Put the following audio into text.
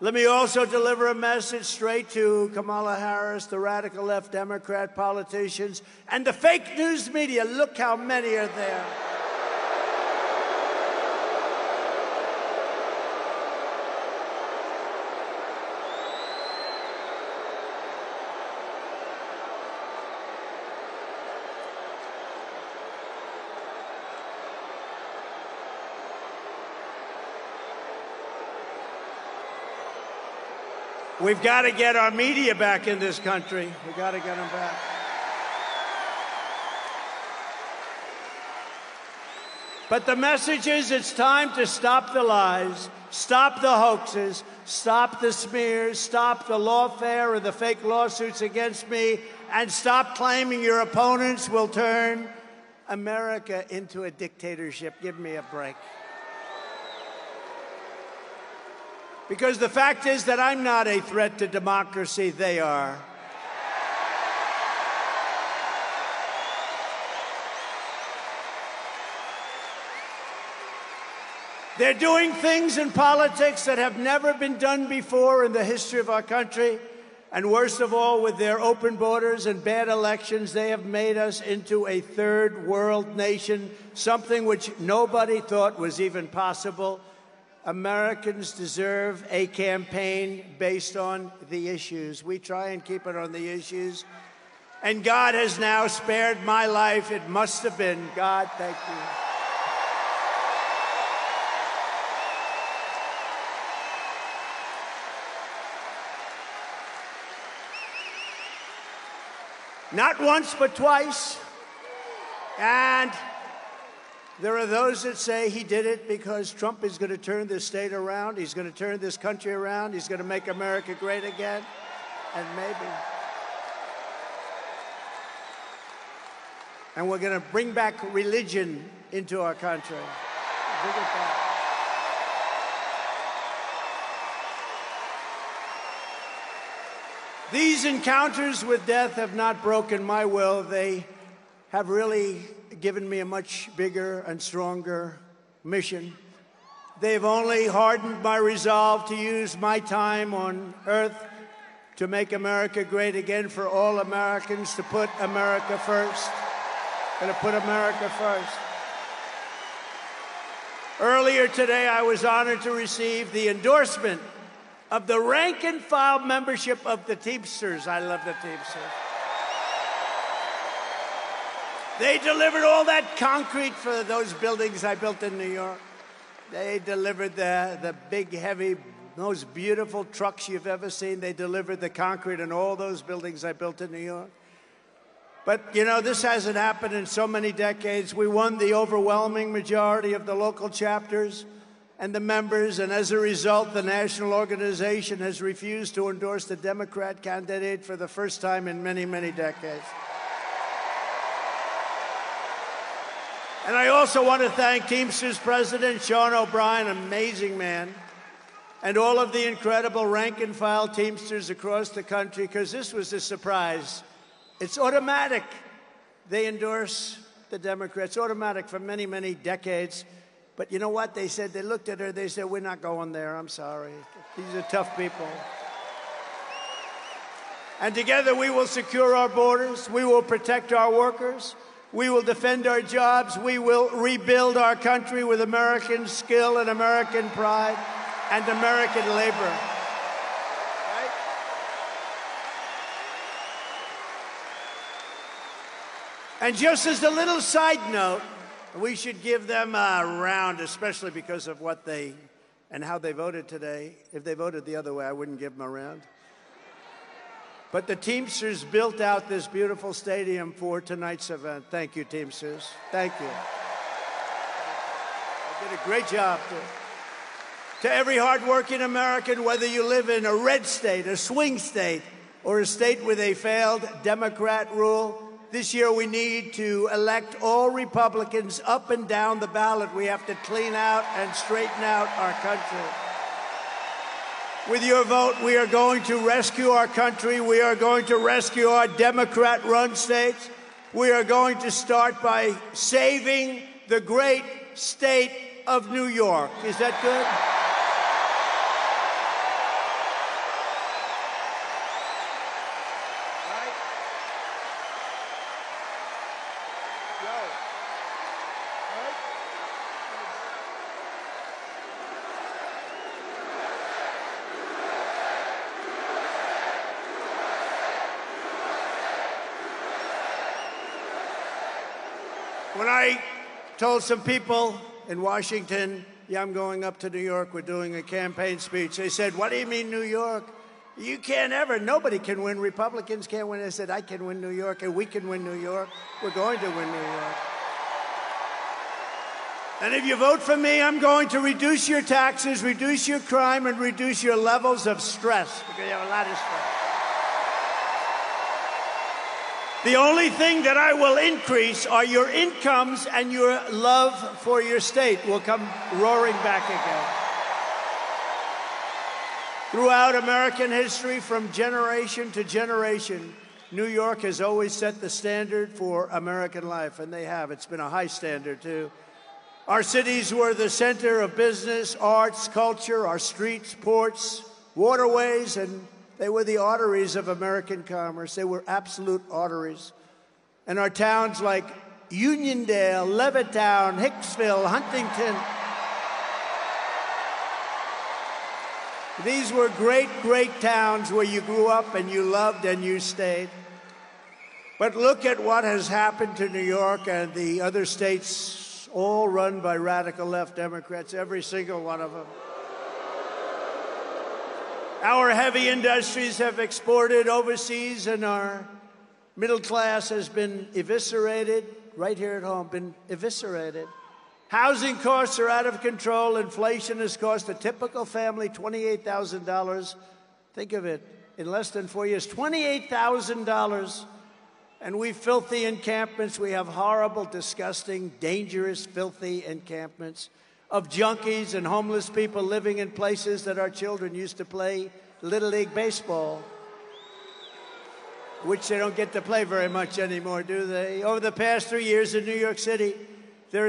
Let me also deliver a message straight to Kamala Harris, the radical left Democrat politicians, and the fake news media. Look how many are there. We've got to get our media back in this country. We've got to get them back. But the message is it's time to stop the lies, stop the hoaxes, stop the smears, stop the lawfare and the fake lawsuits against me, and stop claiming your opponents will turn America into a dictatorship. Give me a break. Because the fact is that I'm not a threat to democracy, they are. They're doing things in politics that have never been done before in the history of our country. And worst of all, with their open borders and bad elections, they have made us into a third world nation, something which nobody thought was even possible. Americans deserve a campaign based on the issues. We try and keep it on the issues. And God has now spared my life. It must have been God. Thank you. Not once, but twice. And there are those that say he did it because Trump is going to turn this state around. He's going to turn this country around. He's going to make America great again. And maybe. And we're going to bring back religion into our country. Bring it back. These encounters with death have not broken my will. They have really given me a much bigger and stronger mission. They've only hardened my resolve to use my time on earth to make America great again, for all Americans, to put America first. Going to put America first. Earlier today, I was honored to receive the endorsement of the rank-and-file membership of the Teamsters. I love the Teamsters. They delivered all that concrete for those buildings I built in New York. They delivered the big, heavy, most beautiful trucks you've ever seen. They delivered the concrete in all those buildings I built in New York. But, you know, this hasn't happened in so many decades. We won the overwhelming majority of the local chapters and the members, and as a result, the national organization has refused to endorse the Democrat candidate for the first time in many, many decades. And I also want to thank Teamsters President Sean O'Brien, amazing man, and all of the incredible rank-and-file Teamsters across the country, because this was a surprise. It's automatic. They endorse the Democrats, automatic for many, many decades. But you know what? They said, they looked at her, they said, we're not going there, I'm sorry. These are tough people. And together we will secure our borders, we will protect our workers, we will defend our jobs, we will rebuild our country with American skill and American pride and American labor. Right? And just as a little side note, we should give them a round, especially because of what they and how they voted today. If they voted the other way, I wouldn't give them a round. But the Teamsters built out this beautiful stadium for tonight's event. Thank you, Teamsters. Thank you. They did a great job. To every hardworking American, whether you live in a red state, a swing state, or a state with a failed Democrat rule, this year we need to elect all Republicans up and down the ballot. We have to clean out and straighten out our country. With your vote, we are going to rescue our country. We are going to rescue our Democrat-run states. We are going to start by saving the great state of New York. Is that good? When I told some people in Washington, yeah, I'm going up to New York, we're doing a campaign speech, they said, what do you mean New York? You can't ever, nobody can win. Republicans can't win. I said, I can win New York, and we can win New York. We're going to win New York. And if you vote for me, I'm going to reduce your taxes, reduce your crime, and reduce your levels of stress, because you have a lot of stress. The only thing that I will increase are your incomes, and your love for your state will come roaring back again. Throughout American history, from generation to generation, New York has always set the standard for American life, and they have. It's been a high standard, too. Our cities were the center of business, arts, culture, our streets, ports, waterways, and they were the arteries of American commerce. They were absolute arteries. And our towns like Uniondale, Levittown, Hicksville, Huntington, these were great, great towns where you grew up and you loved and you stayed. But look at what has happened to New York and the other states, all run by radical left Democrats, every single one of them. Our heavy industries have exported overseas, and our middle class has been eviscerated, right here at home, been eviscerated. Housing costs are out of control. Inflation has cost a typical family $28,000. Think of it, in less than 4 years, $28,000. And we filthy encampments. We have horrible, disgusting, dangerous, filthy encampments of junkies and homeless people living in places that our children used to play Little League baseball, which they don't get to play very much anymore, do they? Over the past 3 years in New York City, there is